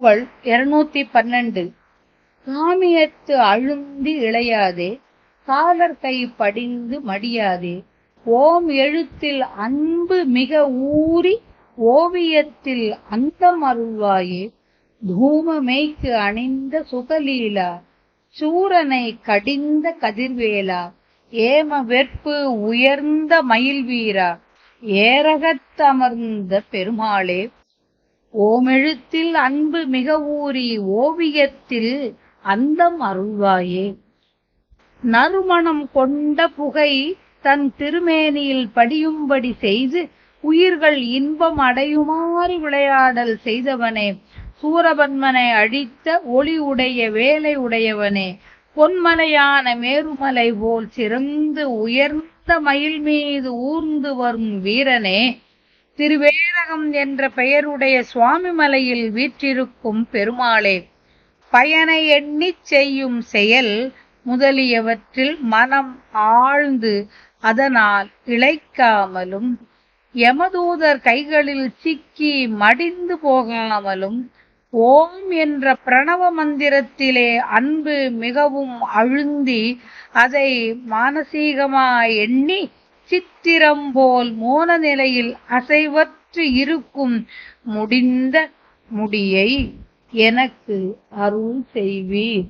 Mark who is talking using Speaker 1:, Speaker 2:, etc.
Speaker 1: 212. காமியத்து அழுந்தி இளையாதே, collar கை படிந்து மடியாதே, ஓம் எழுத்தில் அன்பு மிக ஊறி ஓவியத்தில் அந்தம் அருள்வாயே, தூமமேய்க்கு அணிந்த சுகலீலா, சூரனை கடிந்த கதிர்வேலா, ஏம வெற்பு உயர்ந்த மயில் வீரா, ஏரகத்தமர்ந்த பெருமாளே, ஓமெழுத்தில் அன்பு மிக ஊறி ஓவியத்தில் அந்தம் அருள்வாயே. நறுமணம் கொண்ட புகை தன் திருமேனியில் படியும்படி செய்து உயிர்கள் இன்பம் அடையுமாறு விளையாடல் செய்தவனே, சூரபன்மனை அழித்த ஒளி உடைய வேலை உடையவனே, பொன்மலையான மேருமலை போல் சிறந்து உயர்ந்த மயில் மீது ஊர்ந்து வரும் வீரனே, திருவேரகம் என்ற பெயருடைய சுவாமி மலையில் வீற்றிருக்கும் பெருமாளே, பயனை எண்ணிச் செய்யும் செயல் முதலியவற்றில் மனம் ஆழ்ந்து அதனால் இளைக்காமலும், யமதூதர் கைகளில் சிக்கி மடிந்து போகாமலும், ஓம் என்ற பிரணவ மந்திரத்திலே அன்பு மிகவும் அழுந்தி அதை மானசீகமாய் எண்ணி சித்திரம் போல் மோன நிலையில் அசைவற்று இருக்கும் முடிந்த முடியை எனக்கு அருள் செய்வீர்.